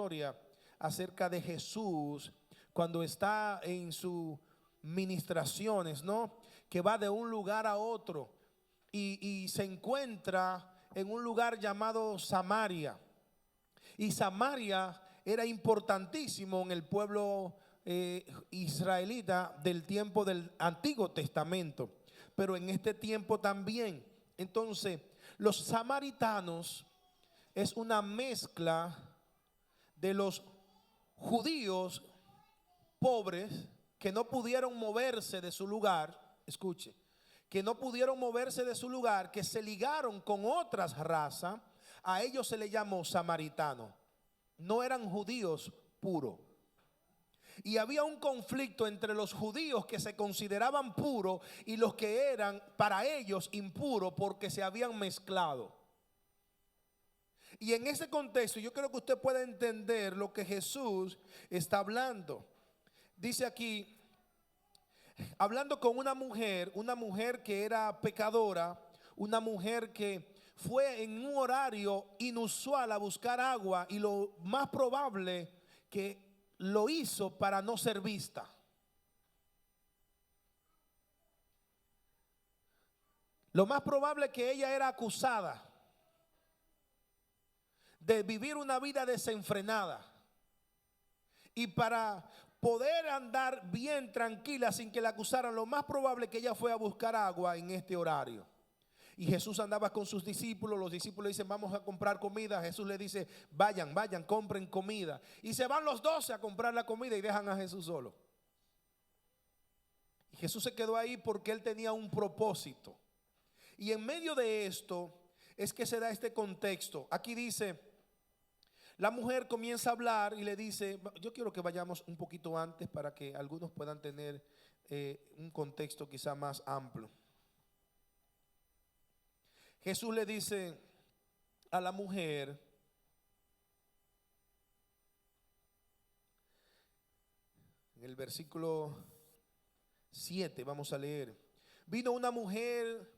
historia acerca de Jesús cuando está en sus ministraciones, ¿no? Que va de un lugar a otro y se encuentra en un lugar llamado Samaria. Y Samaria era importantísimo en el pueblo israelita del tiempo del Antiguo Testamento, pero en este tiempo también. Entonces, los samaritanos es una mezcla de los judíos pobres que no pudieron moverse de su lugar, escuche, que no pudieron moverse de su lugar, que se ligaron con otras razas. A ellos se les llamó samaritanos. No eran judíos puros. Y había un conflicto entre los judíos que se consideraban puros y los que eran para ellos impuros porque se habían mezclado. Y en ese contexto yo creo que usted puede entender lo que Jesús está hablando. Dice aquí, hablando con una mujer que era pecadora, una mujer que fue en un horario inusual a buscar agua, y lo más probable que lo hizo para no ser vista. Lo más probable que ella era acusada de vivir una vida desenfrenada, y para poder andar bien tranquila sin que la acusaran, lo más probable que ella fue a buscar agua en este horario. Y Jesús andaba con sus discípulos. Los discípulos dicen: vamos a comprar comida. Jesús le dice: vayan, compren comida. Y se van los 12 a comprar la comida y dejan a Jesús solo. Y Jesús se quedó ahí porque él tenía un propósito. Y en medio de esto es que se da este contexto. Aquí dice, la mujer comienza a hablar y le dice, yo quiero que vayamos un poquito antes para que algunos puedan tener un contexto quizá más amplio. Jesús le dice a la mujer, en el versículo 7 vamos a leer: vino una mujer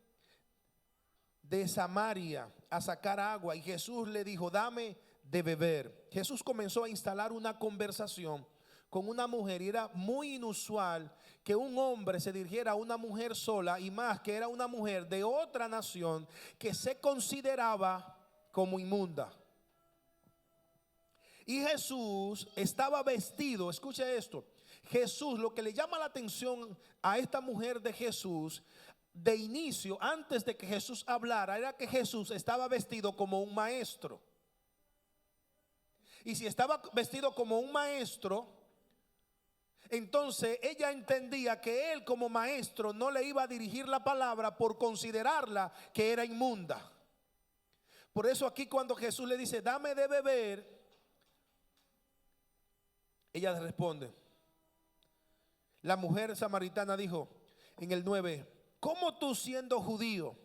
de Samaria a sacar agua y Jesús le dijo: dame de beber. Jesús comenzó a instalar una conversación con una mujer, y era muy inusual que un hombre se dirigiera a una mujer sola, y más que era una mujer de otra nación que se consideraba como inmunda. Y Jesús estaba vestido, escuche esto, Jesús, lo que le llama la atención a esta mujer de Jesús, de inicio, antes de que Jesús hablara, era que Jesús estaba vestido como un maestro. Y si estaba vestido como un maestro, entonces ella entendía que él como maestro no le iba a dirigir la palabra por considerarla que era inmunda. Por eso aquí cuando Jesús le dice: dame de beber, ella le responde. La mujer samaritana dijo en el 9: ¿cómo tú, siendo judío,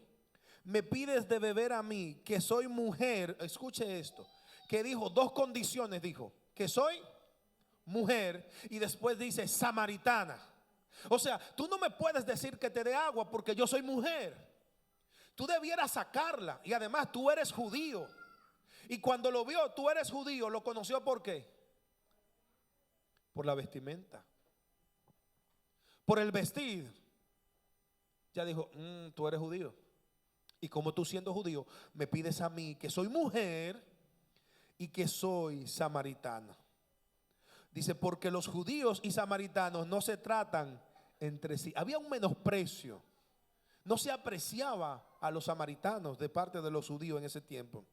me pides de beber a mí, que soy mujer? Escuche esto, que dijo dos condiciones, dijo que soy mujer y después dice samaritana. O sea, tú no me puedes decir que te dé agua porque yo soy mujer. Tú debieras sacarla, y además tú eres judío. Y cuando lo vio, tú eres judío, lo conoció ¿por qué? Por la vestimenta, por el vestir. Ya dijo, tú eres judío, y como tú siendo judío me pides a mí, que soy mujer y que soy samaritana. Dice, porque los judíos y samaritanos no se tratan entre sí. Había un menosprecio. No se apreciaba a los samaritanos de parte de los judíos en ese tiempo.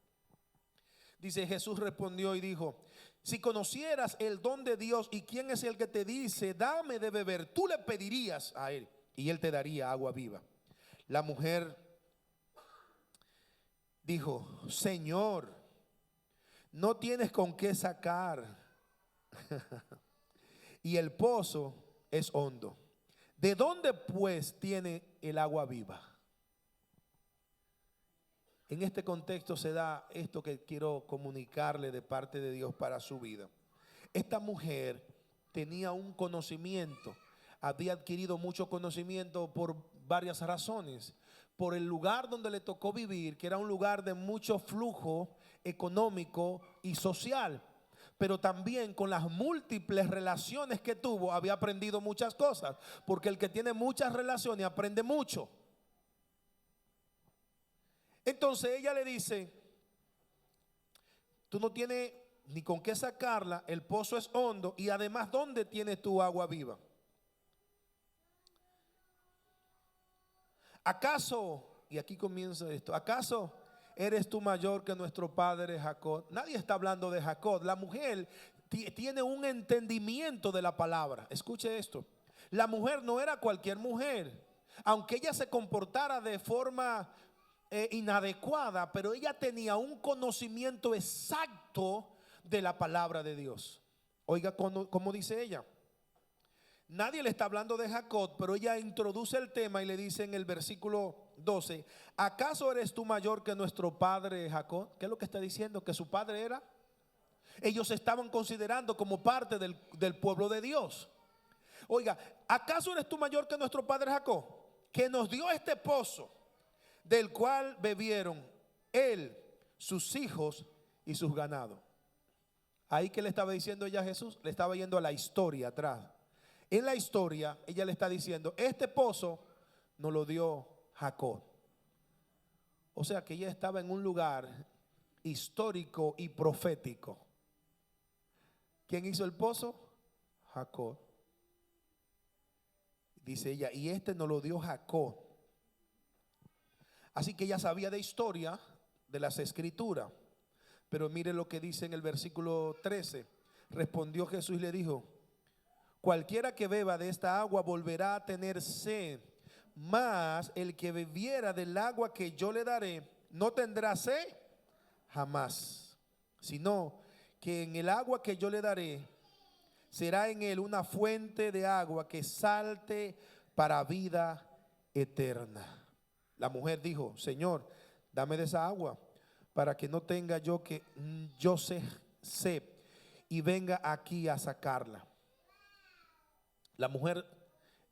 Dice, Jesús respondió y dijo: si conocieras el don de Dios y quién es el que te dice dame de beber, tú le pedirías a él y él te daría agua viva. La mujer dijo: Señor, no tienes con qué sacar y el pozo es hondo. ¿De dónde pues tiene el agua viva? En este contexto se da esto que quiero comunicarle de parte de Dios para su vida. Esta mujer tenía un conocimiento, había adquirido mucho conocimiento por varias razones. Por el lugar donde le tocó vivir, que era un lugar de mucho flujo económico y social. pero también con las múltiples relaciones que tuvo había aprendido muchas cosas, porque el que tiene muchas relaciones aprende mucho. Entonces ella le dice, tú no tienes ni con qué sacarla, el pozo es hondo y además, ¿dónde tienes tu agua viva? ¿Acaso, y aquí comienza esto, acaso eres tú mayor que nuestro padre Jacob? Nadie está hablando de Jacob. La mujer tiene un entendimiento de la palabra. Escuche esto. La mujer no era cualquier mujer. Aunque ella se comportara de forma inadecuada, pero ella tenía un conocimiento exacto de la palabra de Dios. Oiga como dice ella. Nadie le está hablando de Jacob, pero ella introduce el tema y le dice en el versículo 12, ¿acaso eres tú mayor que nuestro padre Jacob? ¿Qué es lo que está diciendo? Que su padre era. Ellos se estaban considerando como parte del pueblo de Dios. Oiga, ¿acaso eres tú mayor que nuestro padre Jacob? Que nos dio este pozo, del cual bebieron él, sus hijos y sus ganados. Ahí que le estaba diciendo ella a Jesús, le estaba yendo a la historia atrás. En la historia, ella le está diciendo, este pozo nos lo dio Jacob. O sea que ella estaba en un lugar histórico y profético. ¿Quién hizo el pozo? Jacob. Dice ella, y este nos lo dio Jacob. Así que ella sabía de historia, de las escrituras. Pero mire lo que dice en el versículo 13. Respondió Jesús y le dijo, cualquiera que beba de esta agua volverá a tener sed, mas el que bebiera del agua que yo le daré no tendrá sed jamás, sino que en el agua que yo le daré será en él una fuente de agua que salte para vida eterna. La mujer dijo, Señor, dame de esa agua para que no tenga yo sed y venga aquí a sacarla. La mujer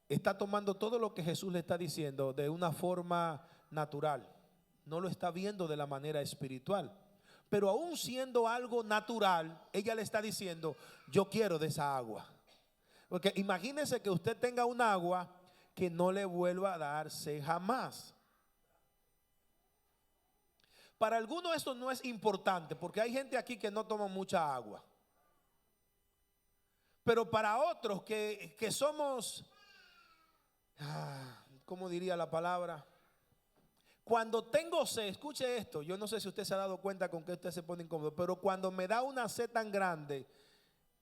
está tomando todo lo que Jesús le está diciendo de una forma natural. No lo está viendo de la manera espiritual. Pero aún siendo algo natural, ella le está diciendo, yo quiero de esa agua. Porque imagínese que usted tenga un agua que no le vuelva a darse jamás. Para algunos esto no es importante, porque hay gente aquí que no toma mucha agua. Pero para otros que somos, ¿cómo diría la palabra? Cuando tengo sed, escuche esto, yo no sé si usted se ha dado cuenta con que usted se pone incómodo, pero cuando me da una sed tan grande,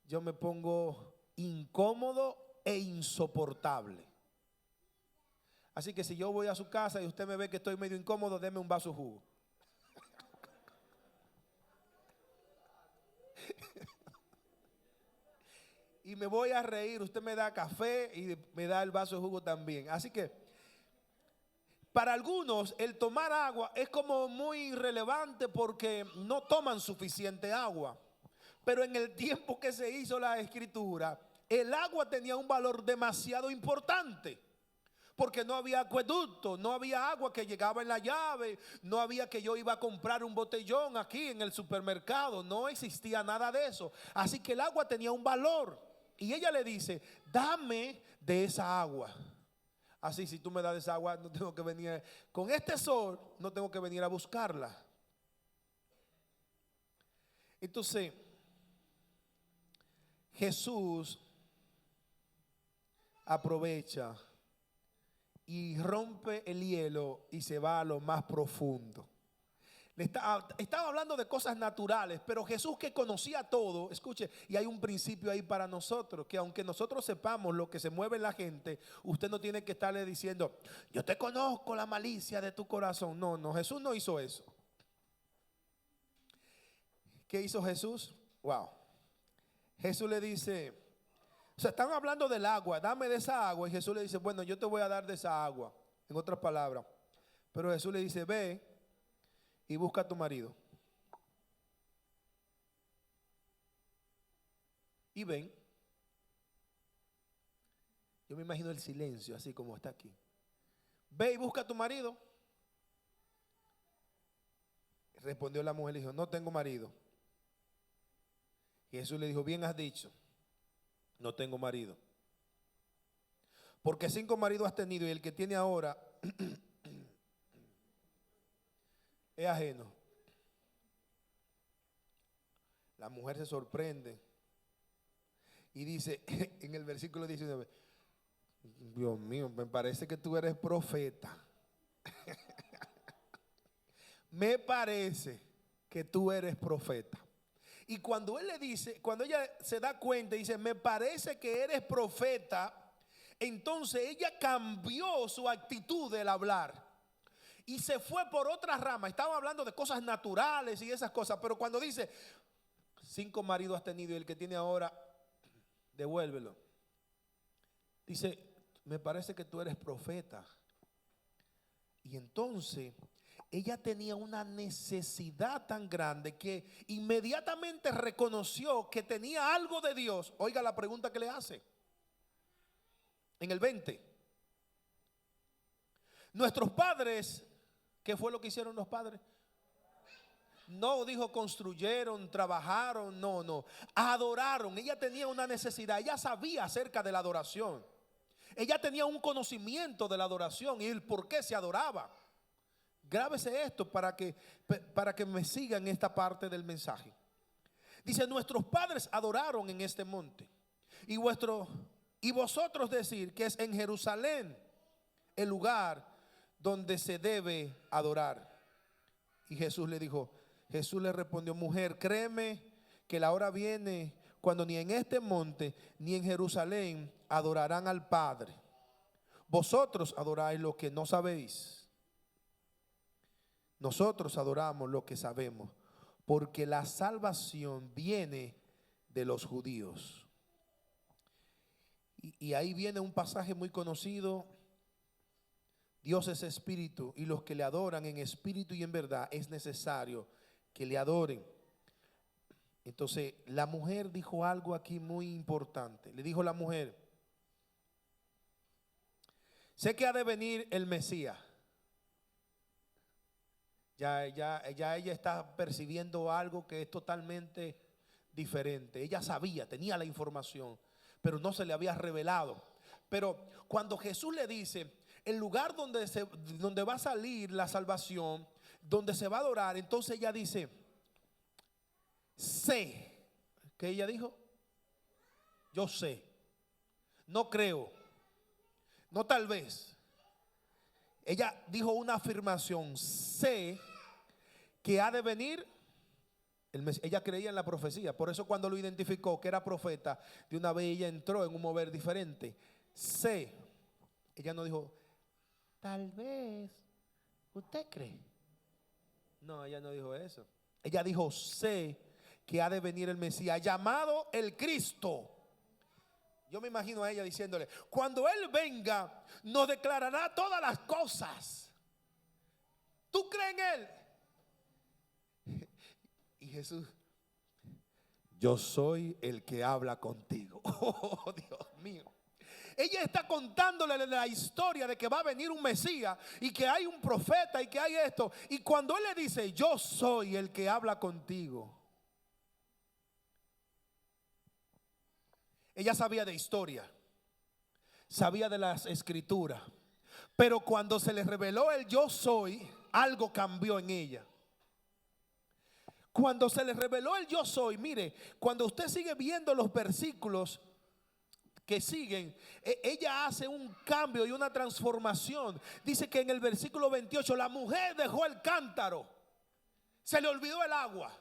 yo me pongo incómodo e insoportable. Así que si yo voy a su casa y usted me ve que estoy medio incómodo, deme un vaso de jugo. Y me voy a reír, usted me da café y me da el vaso de jugo también. Así que para algunos el tomar agua es como muy irrelevante porque no toman suficiente agua. Pero en el tiempo que se hizo la escritura, el agua tenía un valor demasiado importante. Porque no había acueducto, no había agua que llegaba en la llave, no había que yo iba a comprar un botellón aquí en el supermercado, no existía nada de eso. Así que el agua tenía un valor. Y ella le dice, dame de esa agua. Así, si tú me das de esa agua, no tengo que venir, con este sol, no tengo que venir a buscarla. Entonces, Jesús aprovecha y rompe el hielo y se va a lo más profundo. Estaba hablando de cosas naturales, pero Jesús, que conocía todo, escuche, y hay un principio ahí para nosotros, que aunque nosotros sepamos lo que se mueve en la gente, usted no tiene que estarle diciendo, yo te conozco la malicia de tu corazón. No, no, Jesús no hizo eso. ¿Qué hizo Jesús? Wow. Jesús le dice, o sea, están hablando del agua, dame de esa agua. Y Jesús le dice, bueno, yo te voy a dar de esa agua, en otras palabras. Pero Jesús le dice, ve y busca a tu marido. Y ven. Yo me imagino el silencio, así como está aquí. Ve y busca a tu marido. Respondió la mujer y dijo, no tengo marido. Y Jesús le dijo, bien has dicho, no tengo marido. Porque 5 maridos has tenido y el que tiene ahora es ajeno. La mujer se sorprende y dice en el versículo 19, Dios mío, me parece que tú eres profeta. Me parece que tú eres profeta. Y cuando él le dice, cuando ella se da cuenta y dice, me parece que eres profeta, entonces ella cambió su actitud del hablar y se fue por otra rama. Estaba hablando de cosas naturales y esas cosas, pero cuando dice 5 maridos has tenido y el que tiene ahora, devuélvelo. Dice, me parece que tú eres profeta. Y entonces ella tenía una necesidad tan grande que inmediatamente reconoció que tenía algo de Dios. Oiga la pregunta que le hace en el 20. Nuestros padres, ¿qué fue lo que hicieron los padres? No dijo construyeron, trabajaron, no, adoraron. Ella tenía una necesidad, ella sabía acerca de la adoración. Ella tenía un conocimiento de la adoración y el por qué se adoraba. Grábese esto para que me sigan esta parte del mensaje. Dice, nuestros padres adoraron en este monte. Y vosotros decir que es en Jerusalén el lugar donde se debe adorar. Y Jesús le respondió, mujer, créeme que la hora viene cuando ni en este monte ni en Jerusalén adorarán al Padre. Vosotros adoráis lo que no sabéis. Nosotros adoramos lo que sabemos, porque la salvación viene de los judíos. Y ahí viene un pasaje muy conocido. Dios es espíritu y los que le adoran en espíritu y en verdad es necesario que le adoren. Entonces la mujer dijo algo aquí muy importante. Le dijo la mujer, sé que ha de venir el Mesías. Ya ella está percibiendo algo que es totalmente diferente. Ella sabía, tenía la información, pero no se le había revelado. Pero cuando Jesús le dice, el lugar donde va a salir la salvación, donde se va a adorar, entonces ella dice, sé. ¿Qué ella dijo? Yo sé. No creo. No tal vez. Ella dijo una afirmación, sé que ha de venir el Mesías. Ella creía en la profecía, por eso cuando lo identificó que era profeta, de una vez ella entró en un mover diferente. Sé. Ella no dijo, tal vez, ¿usted cree? No, ella no dijo eso. Ella dijo, sé que ha de venir el Mesías, llamado el Cristo. Yo me imagino a ella diciéndole, cuando Él venga, nos declarará todas las cosas. ¿Tú crees en Él? Y Jesús, yo soy el que habla contigo. Oh, Dios mío. Ella está contándole la historia de que va a venir un Mesías y que hay un profeta y que hay esto. Y cuando Él le dice, yo soy el que habla contigo, ella sabía de historia, sabía de las escrituras, pero cuando se le reveló el yo soy, algo cambió en ella. Cuando se le reveló el yo soy, mire, cuando usted sigue viendo los versículos que siguen, ella hace un cambio y una transformación. Dice que en el versículo 28 la mujer dejó el cántaro, se le olvidó el agua.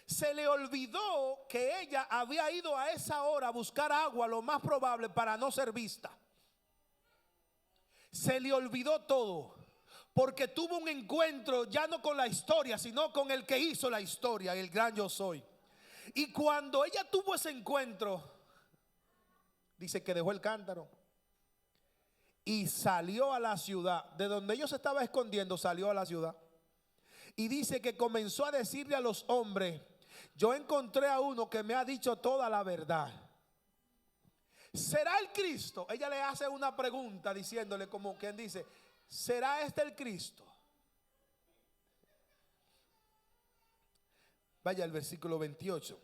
Se le olvidó que ella había ido a esa hora a buscar agua, lo más probable para no ser vista. Se le olvidó todo, porque tuvo un encuentro ya no con la historia, sino con el que hizo la historia, el gran yo soy. Y cuando ella tuvo ese encuentro, dice que dejó el cántaro y salió a la ciudad. De donde ellos se estaba escondiendo, salió a la ciudad. Y dice que comenzó a decirle a los hombres, yo encontré a uno que me ha dicho toda la verdad. ¿Será el Cristo? Ella le hace una pregunta diciéndole, como quien dice, ¿será este el Cristo? Vaya al versículo 28.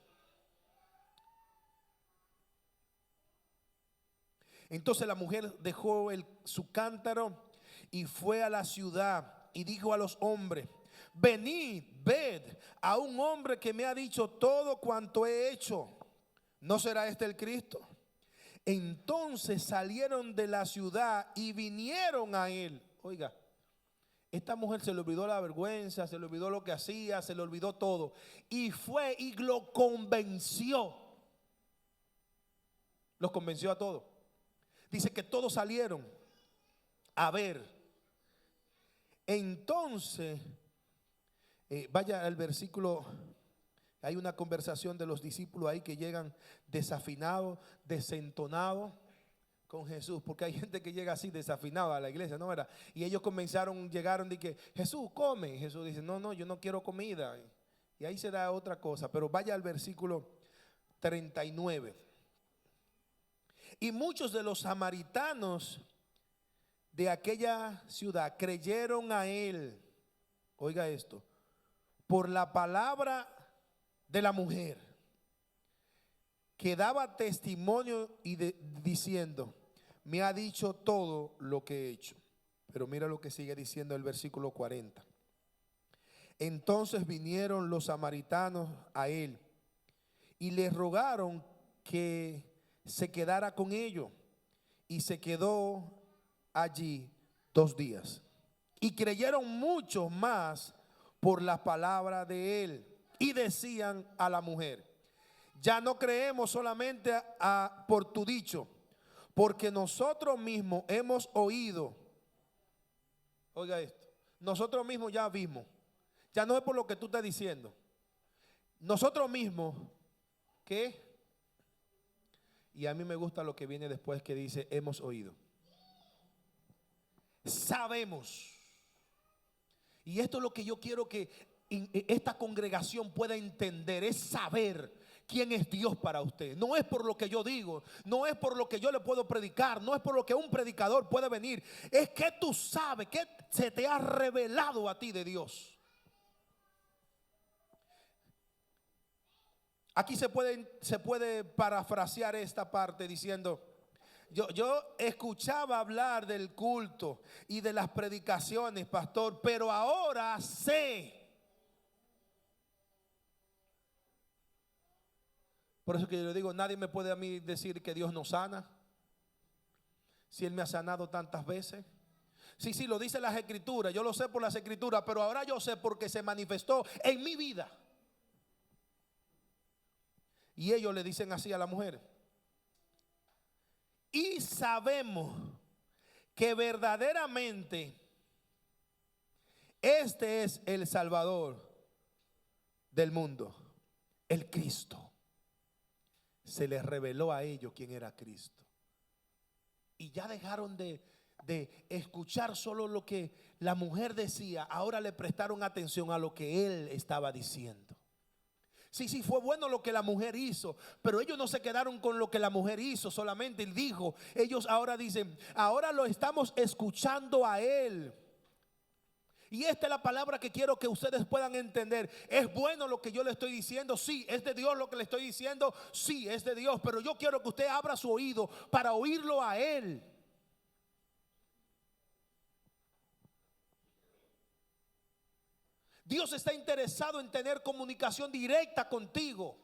Entonces la mujer dejó su cántaro y fue a la ciudad y dijo a los hombres: venid, ved a un hombre que me ha dicho todo cuanto he hecho. ¿No será este el Cristo? Entonces salieron de la ciudad y vinieron a él. Oiga, esta mujer se le olvidó la vergüenza, se le olvidó lo que hacía, se le olvidó todo. Y fue y lo convenció. Los convenció a todos. Dice que todos salieron a ver. Entonces, vaya al versículo. Hay una conversación de los discípulos ahí que llegan desafinados, desentonados con Jesús, porque hay gente que llega así desafinada a la iglesia, ¿no era? Y ellos llegaron de que Jesús come. Y Jesús dice: no, yo no quiero comida. Y ahí se da otra cosa. Pero vaya al versículo 39. Y muchos de los samaritanos de aquella ciudad creyeron a él. Oiga esto: por la palabra de la mujer, que daba testimonio diciendo: me ha dicho todo lo que he hecho. Pero mira lo que sigue diciendo el versículo 40. Entonces vinieron los samaritanos a él y le rogaron que se quedara con ellos, y se quedó allí 2 días. Y creyeron muchos más por la palabra de él, y decían a la mujer: ya no creemos solamente por tu dicho, porque nosotros mismos hemos oído. Oiga esto: nosotros mismos ya vimos. Ya no es por lo que tú estás diciendo. Nosotros mismos, ¿qué? Y a mí me gusta lo que viene después, que dice: hemos oído, sabemos. Y esto es lo que yo quiero que esta congregación pueda entender: es saber quién es Dios para usted. No es por lo que yo digo, no es por lo que yo le puedo predicar, no es por lo que un predicador puede venir. Es que tú sabes, que se te ha revelado a ti de Dios. Aquí se puede parafrasear esta parte diciendo: yo escuchaba hablar del culto y de las predicaciones, pastor, pero ahora sé. Por eso que yo le digo: nadie me puede a mí decir que Dios no sana, si Él me ha sanado tantas veces. Sí, lo dice las escrituras, yo lo sé por las escrituras, pero ahora yo sé porque se manifestó en mi vida. Y ellos le dicen así a la mujer: y sabemos que verdaderamente este es el Salvador del mundo, el Cristo. Se les reveló a ellos quién era Cristo. Y ya dejaron de escuchar solo lo que la mujer decía. Ahora le prestaron atención a lo que él estaba diciendo. Sí, fue bueno lo que la mujer hizo, pero ellos no se quedaron con lo que la mujer hizo solamente. Él dijo, ellos ahora dicen: ahora lo estamos escuchando a él. Y esta es la palabra que quiero que ustedes puedan entender. Es bueno lo que yo le estoy diciendo, sí. Es de Dios lo que le estoy diciendo, sí, es de Dios. Pero yo quiero que usted abra su oído para oírlo a él. Dios está interesado en tener comunicación directa contigo.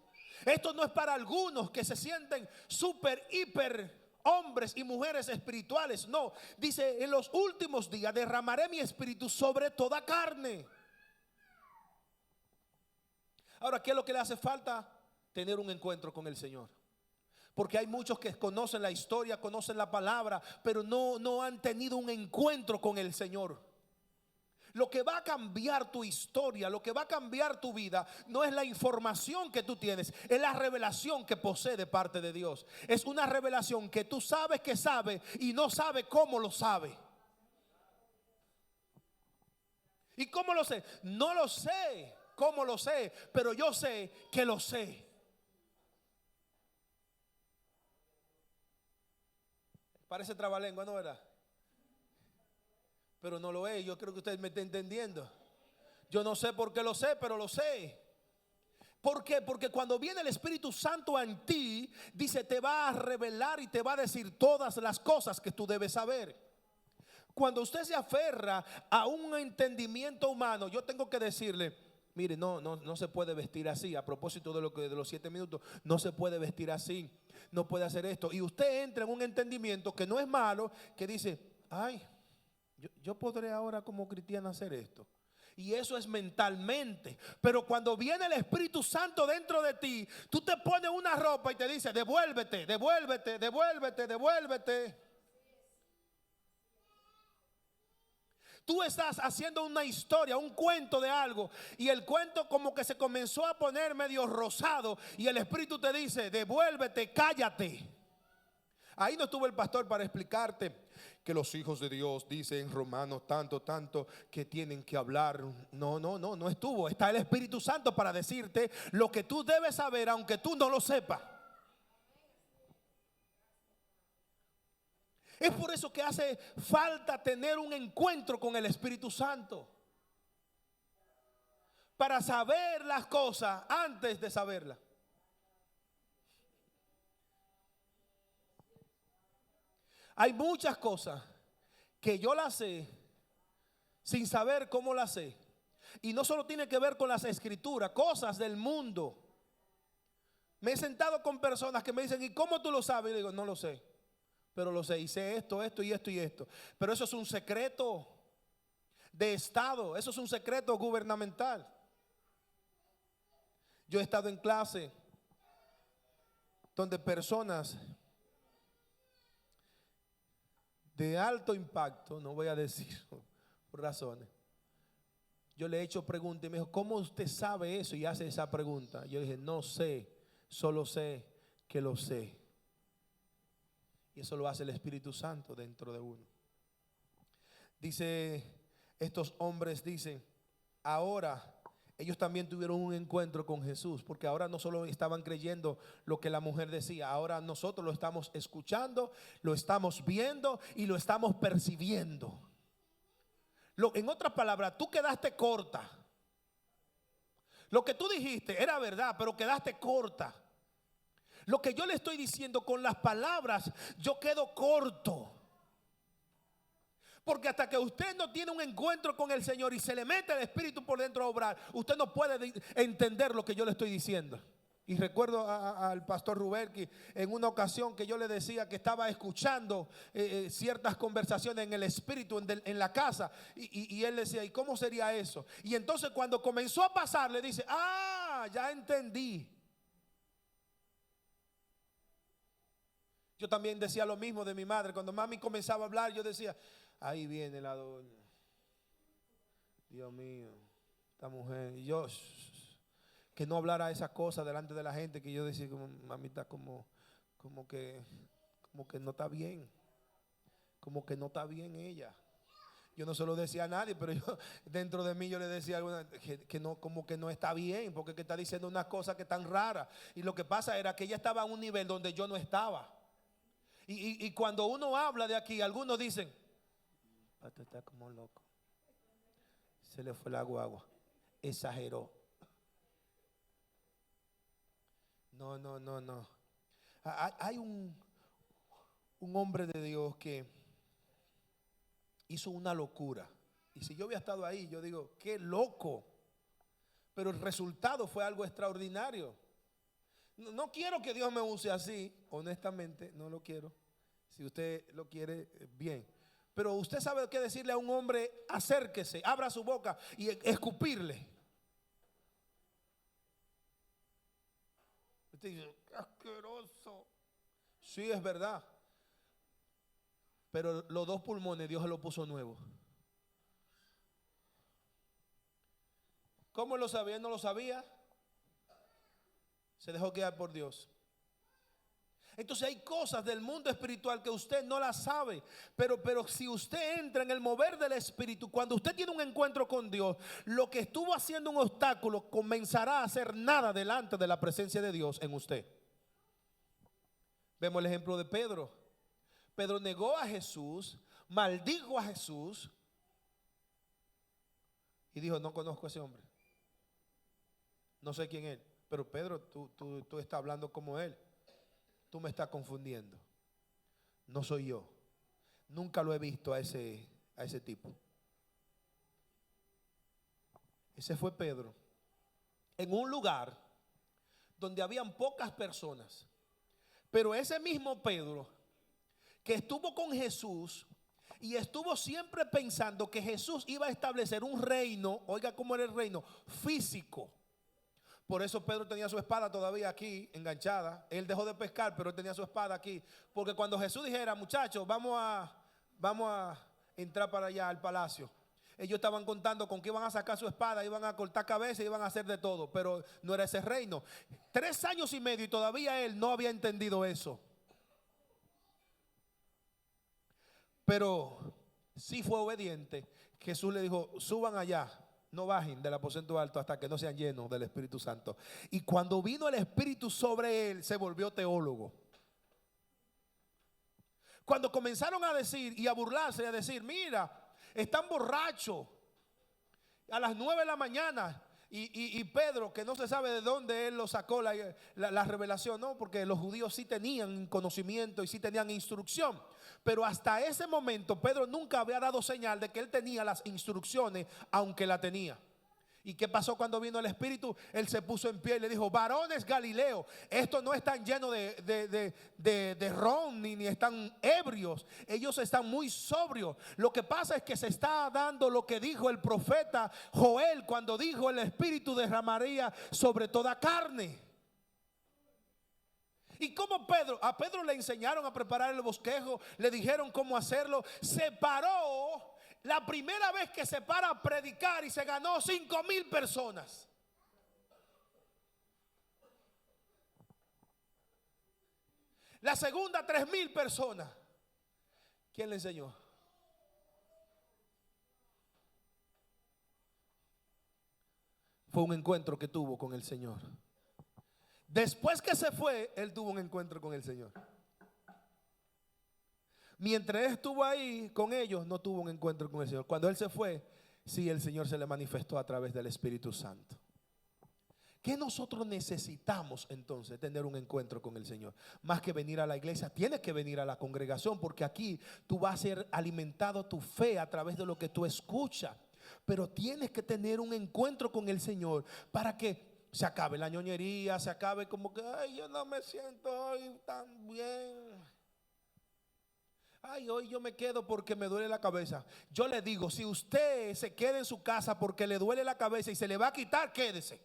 Esto no es para algunos que se sienten súper, hiper hombres y mujeres espirituales. No, dice: en los últimos días derramaré mi espíritu sobre toda carne. Ahora, ¿qué es lo que le hace falta? Tener un encuentro con el Señor. Porque hay muchos que conocen la historia, conocen la palabra, pero no han tenido un encuentro con el Señor. Lo que va a cambiar tu historia, lo que va a cambiar tu vida, no es la información que tú tienes, es la revelación que posee de parte de Dios. Es una revelación que tú sabes que sabe y no sabe cómo lo sabe. ¿Y cómo lo sé? No lo sé cómo lo sé, pero yo sé que lo sé. Parece trabalengua, ¿no, verdad? Pero no lo es. Yo creo que usted me está entendiendo. Yo no sé por qué lo sé, pero lo sé. ¿Por qué? Porque cuando viene el Espíritu Santo en ti, dice, te va a revelar y te va a decir todas las cosas que tú debes saber. Cuando usted se aferra a un entendimiento humano, yo tengo que decirle, mire, no se puede vestir así. A propósito de de los 7 minutos, no se puede vestir así, no puede hacer esto. Y usted entra en un entendimiento que no es malo, que dice, ay, yo podré ahora como cristiana hacer esto. Y eso es mentalmente. Pero cuando viene el Espíritu Santo dentro de ti, tú te pones una ropa y te dice, devuélvete, devuélvete, devuélvete, devuélvete. Tú estás haciendo una historia, un cuento de algo, y el cuento como que se comenzó a poner medio rosado, y el Espíritu te dice, devuélvete, cállate. Ahí no estuvo el pastor para explicarte que los hijos de Dios dicen en Romanos tanto que tienen que hablar. No estuvo. Está el Espíritu Santo para decirte lo que tú debes saber, aunque tú no lo sepas. Es por eso que hace falta tener un encuentro con el Espíritu Santo, para saber las cosas antes de saberlas. Hay muchas cosas que yo las sé sin saber cómo las sé. Y no solo tiene que ver con las escrituras, cosas del mundo. Me he sentado con personas que me dicen, ¿y cómo tú lo sabes? Y digo, no lo sé, pero lo sé. Y sé esto y esto. Pero eso es un secreto de Estado. Eso es un secreto gubernamental. Yo he estado en clase donde personas de alto impacto, no voy a decir por razones, yo le he hecho preguntas y me dijo, ¿cómo usted sabe eso? Y hace esa pregunta. Yo dije, no sé, solo sé que lo sé. Y eso lo hace el Espíritu Santo dentro de uno. Dice, estos hombres dicen, ahora ellos también tuvieron un encuentro con Jesús, porque ahora no solo estaban creyendo lo que la mujer decía, ahora nosotros lo estamos escuchando, lo estamos viendo y lo estamos percibiendo. En otras palabras, tú quedaste corta. Lo que tú dijiste era verdad, pero quedaste corta. Lo que yo le estoy diciendo con las palabras, yo quedo corto. Porque hasta que usted no tiene un encuentro con el Señor y se le mete el Espíritu por dentro a obrar, usted no puede entender lo que yo le estoy diciendo. Y recuerdo al pastor Rubén que en una ocasión que yo le decía que estaba escuchando ciertas conversaciones en el Espíritu en la casa, y él decía, ¿y cómo sería eso? Y entonces cuando comenzó a pasar le dice, ya entendí. Yo también decía lo mismo de mi madre. Cuando mami comenzaba a hablar, yo decía, ahí viene la doña. Dios mío, esta mujer. Y yo, que no hablara esas cosas delante de la gente, que yo decía, como, mamita, como que no está bien. Como que no está bien ella. Yo no se lo decía a nadie, pero yo dentro de mí yo le decía alguna, que no, como que no está bien, porque que está diciendo unas cosas que están raras. Y lo que pasa era que ella estaba a un nivel donde yo no estaba. Y cuando uno habla de aquí, algunos dicen, Pato está como loco, se le fue la guagua, exageró. No. Hay un hombre de Dios que hizo una locura. Y si yo había estado ahí, yo digo, qué loco. Pero el resultado fue algo extraordinario. No quiero que Dios me use así, honestamente, no lo quiero. Si usted lo quiere, bien. Pero usted sabe qué decirle a un hombre, acérquese, abra su boca y escupirle. Usted dice, asqueroso. Sí, es verdad. Pero los 2 pulmones Dios se los puso nuevos. ¿Cómo lo sabía? Él no lo sabía. Se dejó guiar por Dios. Entonces hay cosas del mundo espiritual que usted no las sabe, pero si usted entra en el mover del Espíritu, cuando usted tiene un encuentro con Dios, lo que estuvo haciendo un obstáculo comenzará a hacer nada delante de la presencia de Dios en usted. Vemos el ejemplo de Pedro. Pedro negó a Jesús, maldijo a Jesús y dijo, no conozco a ese hombre, no sé quién es. Pero Pedro, tú estás hablando como él. Tú me estás confundiendo. No soy yo. Nunca lo he visto a ese tipo. Ese fue Pedro. En un lugar donde habían pocas personas. Pero ese mismo Pedro que estuvo con Jesús y estuvo siempre pensando que Jesús iba a establecer un reino. Oiga cómo era el reino físico. Por eso Pedro tenía su espada todavía aquí enganchada. Él dejó de pescar, pero él tenía su espada aquí. Porque cuando Jesús dijera, muchachos, vamos a entrar para allá al palacio, ellos estaban contando con que iban a sacar su espada, iban a cortar cabeza, iban a hacer de todo. Pero no era ese reino. 3 años y medio y todavía él no había entendido eso. Pero sí fue obediente. Jesús le dijo, suban allá. No bajen del aposento alto hasta que no sean llenos del Espíritu Santo. Y cuando vino el Espíritu sobre él, se volvió teólogo. Cuando comenzaron a decir y a burlarse y a decir, mira, están borrachos a las 9 de la mañana. Y Pedro, que no se sabe de dónde él lo sacó la revelación, no, porque los judíos sí tenían conocimiento y sí tenían instrucción. Pero hasta ese momento Pedro nunca había dado señal de que él tenía las instrucciones, aunque la tenía. ¿Y qué pasó cuando vino el Espíritu? Él se puso en pie y le dijo, varones Galileo, estos no están llenos de ron ni están ebrios. Ellos están muy sobrios. Lo que pasa es que se está dando lo que dijo el profeta Joel cuando dijo, el Espíritu derramaría sobre toda carne. Y como a Pedro le enseñaron a preparar el bosquejo, le dijeron cómo hacerlo. Se paró la primera vez que se para a predicar y se ganó 5,000 personas. La segunda 3,000 personas. ¿Quién le enseñó? Fue un encuentro que tuvo con el Señor. Después que se fue, él tuvo un encuentro con el Señor. Mientras él estuvo ahí con ellos, no tuvo un encuentro con el Señor. Cuando él se fue, sí, el Señor se le manifestó a través del Espíritu Santo. ¿Qué nosotros necesitamos entonces? Tener un encuentro con el Señor. Más que venir a la iglesia, tienes que venir a la congregación, porque aquí tú vas a ser alimentado tu fe a través de lo que tú escuchas. Pero tienes que tener un encuentro con el Señor para que se acabe la ñoñería, se acabe como que, ay, yo no me siento hoy tan bien. Ay, hoy yo me quedo porque me duele la cabeza. Yo le digo, si usted se queda en su casa porque le duele la cabeza y se le va a quitar, quédese.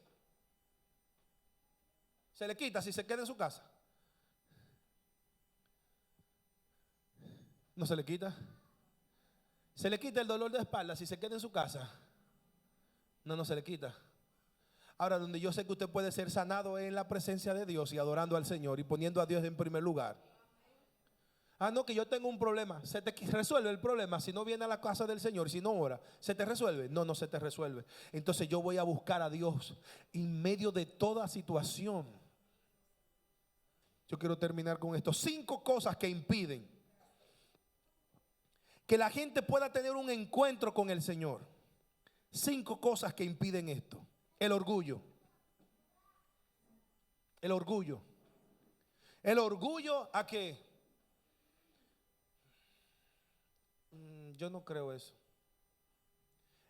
Se le quita si se queda en su casa. ¿No se le quita? ¿Se le quita el dolor de espalda si se queda en su casa? No se le quita. Ahora, donde yo sé que usted puede ser sanado es en la presencia de Dios y adorando al Señor y poniendo a Dios en primer lugar. Ah, no, que yo tengo un problema. Se te resuelve el problema si no viene a la casa del Señor, si no ora. ¿Se te resuelve? No se te resuelve. Entonces yo voy a buscar a Dios en medio de toda situación. Yo quiero terminar con esto. 5 cosas que impiden que la gente pueda tener un encuentro con el Señor. 5 cosas que impiden esto. El orgullo. El orgullo. El orgullo a que yo no creo eso.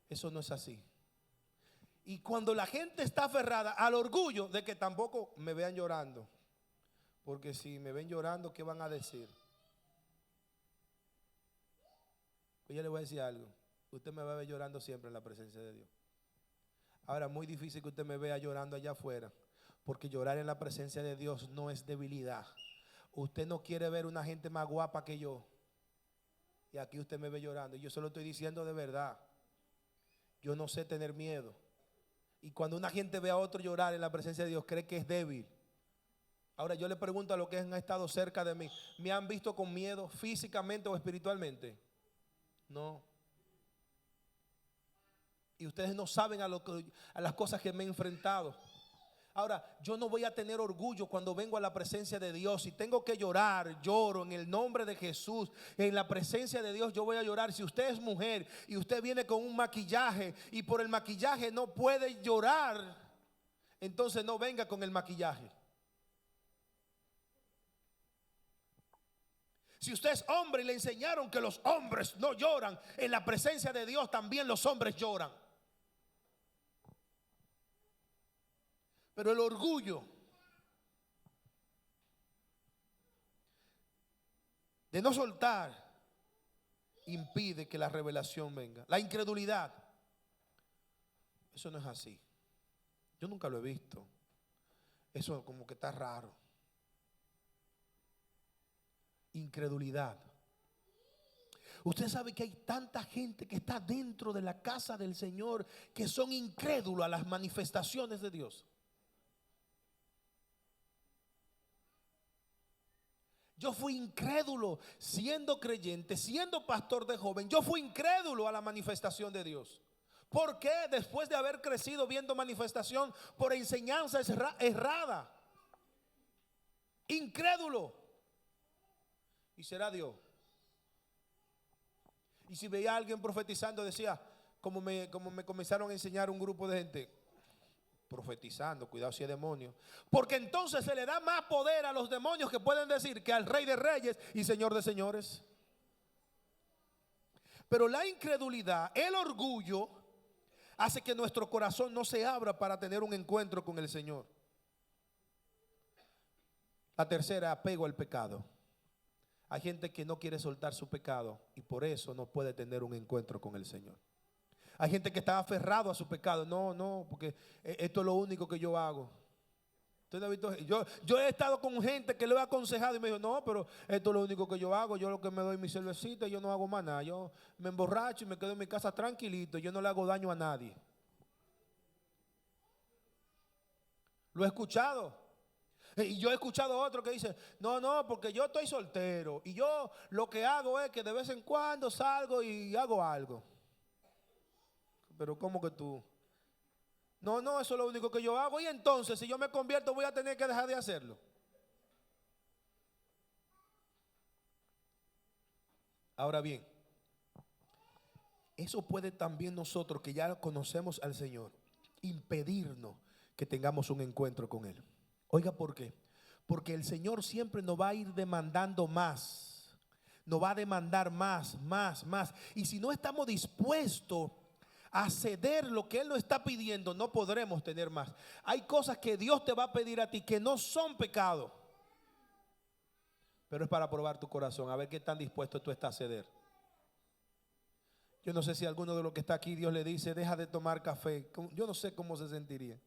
Eso no es así. Y cuando la gente está aferrada al orgullo de que tampoco me vean llorando, porque si me ven llorando, ¿qué van a decir? Pues yo le voy a decir algo. Usted me va a ver llorando siempre en la presencia de Dios. Ahora, muy difícil que usted me vea llorando allá afuera, porque llorar en la presencia de Dios no es debilidad. Usted no quiere ver una gente más guapa que yo, y aquí usted me ve llorando. Y yo se lo estoy diciendo de verdad. Yo no sé tener miedo. Y cuando una gente ve a otro llorar en la presencia de Dios, cree que es débil. Ahora yo le pregunto a los que han estado cerca de mí, ¿me han visto con miedo físicamente o espiritualmente? No. Y ustedes no saben a las cosas que me he enfrentado. Ahora, yo no voy a tener orgullo cuando vengo a la presencia de Dios. Si tengo que llorar, lloro en el nombre de Jesús. En la presencia de Dios yo voy a llorar. Si usted es mujer y usted viene con un maquillaje y por el maquillaje no puede llorar, entonces no venga con el maquillaje. Si usted es hombre y le enseñaron que los hombres no lloran, en la presencia de Dios también los hombres lloran. Pero el orgullo de no soltar impide que la revelación venga. La incredulidad, eso no es así. Yo nunca lo he visto. Eso como que está raro. Incredulidad. Usted sabe que hay tanta gente que está dentro de la casa del Señor que son incrédulos a las manifestaciones de Dios. Yo fui incrédulo siendo creyente, siendo pastor de joven. Yo fui incrédulo a la manifestación de Dios. ¿Por qué? Después de haber crecido viendo manifestación por enseñanza errada. Incrédulo. Y será Dios. Y si veía a alguien profetizando, decía, como me comenzaron a enseñar un grupo de gente, profetizando, cuidado si es demonio. Porque entonces se le da más poder a los demonios que pueden decir que al Rey de Reyes y Señor de Señores. Pero la incredulidad, el orgullo, hace que nuestro corazón no se abra para tener un encuentro con el Señor. La tercera, apego al pecado. Hay gente que no quiere soltar su pecado y por eso no puede tener un encuentro con el Señor. Hay gente que está aferrado a su pecado. No, porque esto es lo único que yo hago. Yo he estado con gente que le he aconsejado y me dijo, no, pero esto es lo único que yo hago. Yo lo que me doy mi cervecita, yo no hago más nada. Yo me emborracho y me quedo en mi casa tranquilito. Yo no le hago daño a nadie. Lo he escuchado. Y yo he escuchado a otro que dice, no, porque yo estoy soltero. Y yo lo que hago es que de vez en cuando salgo y hago algo. Pero ¿cómo que tú? No, eso es lo único que yo hago. Y entonces si yo me convierto voy a tener que dejar de hacerlo. Ahora bien, eso puede también nosotros que ya conocemos al Señor impedirnos que tengamos un encuentro con Él. Oiga, ¿por qué? Porque el Señor siempre nos va a ir demandando más. Nos va a demandar más. Y si no estamos dispuestos a ceder lo que Él nos está pidiendo, no podremos tener más. Hay cosas que Dios te va a pedir a ti que no son pecado, pero es para probar tu corazón, a ver qué tan dispuesto tú estás a ceder. Yo no sé si a alguno de los que está aquí Dios le dice, deja de tomar café. Yo no sé cómo se sentiría.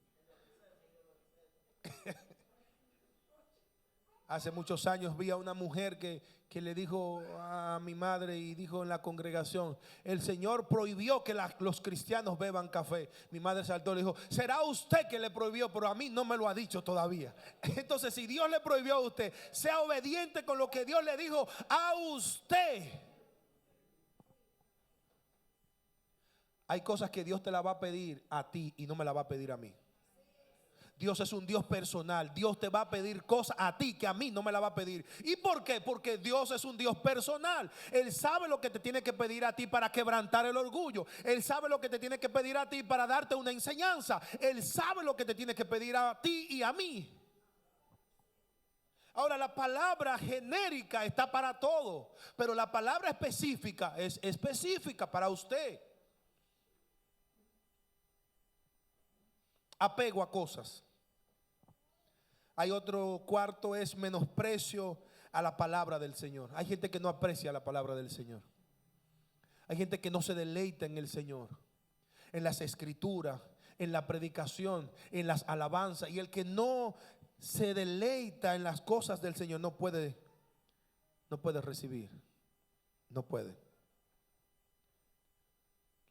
Hace muchos años vi a una mujer que le dijo a mi madre y dijo en la congregación, el Señor prohibió que los cristianos beban café. Mi madre saltó y le dijo, será usted que le prohibió, pero a mí no me lo ha dicho todavía. Entonces si Dios le prohibió a usted, sea obediente con lo que Dios le dijo a usted. Hay cosas que Dios te la va a pedir a ti y no me la va a pedir a mí. Dios es un Dios personal. Dios te va a pedir cosas a ti que a mí no me la va a pedir. ¿Y por qué? Porque Dios es un Dios personal. Él sabe lo que te tiene que pedir a ti para quebrantar el orgullo. Él sabe lo que te tiene que pedir a ti para darte una enseñanza. Él sabe lo que te tiene que pedir a ti y a mí. Ahora, la palabra genérica está para todo, pero la palabra específica es específica para usted. Apego a cosas. Hay otro cuarto, es menosprecio a la palabra del Señor. Hay gente que no aprecia la palabra del Señor. Hay gente que no se deleita en el Señor, en las escrituras, en la predicación, en las alabanzas. Y el que no se deleita en las cosas del Señor no puede recibir. No puede.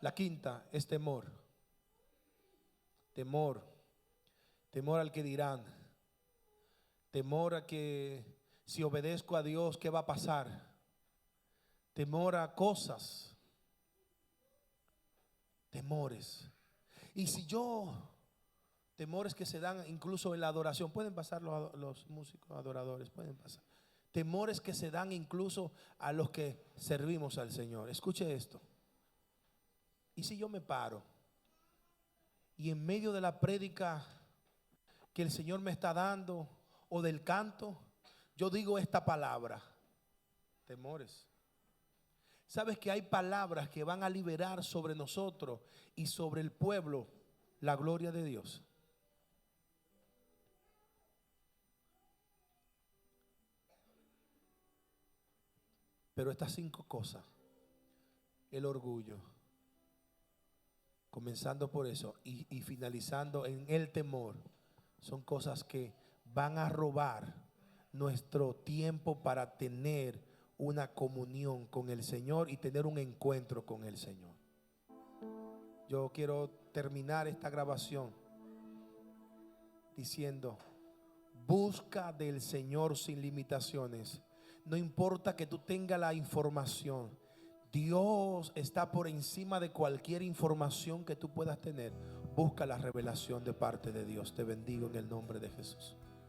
La quinta es temor. Temor al que dirán. Temor a que si obedezco a Dios, ¿qué va a pasar? Temor a cosas. Temores. Y si temores que se dan incluso en la adoración. Pueden pasar los músicos adoradores, pueden pasar. Temores que se dan incluso a los que servimos al Señor. Escuche esto. ¿Y si yo me paro y en medio de la prédica que el Señor me está dando o del canto, yo digo esta palabra: temores. Sabes que hay palabras que van a liberar sobre nosotros y sobre el pueblo la gloria de Dios. Pero estas 5 cosas, el orgullo, comenzando por eso y finalizando en el temor, son cosas que van a robar nuestro tiempo para tener una comunión con el Señor y tener un encuentro con el Señor. Yo quiero terminar esta grabación diciendo: busca del Señor sin limitaciones. No importa que tú tengas la información, Dios está por encima de cualquier información que tú puedas tener. Busca la revelación de parte de Dios. Te bendigo en el nombre de Jesús.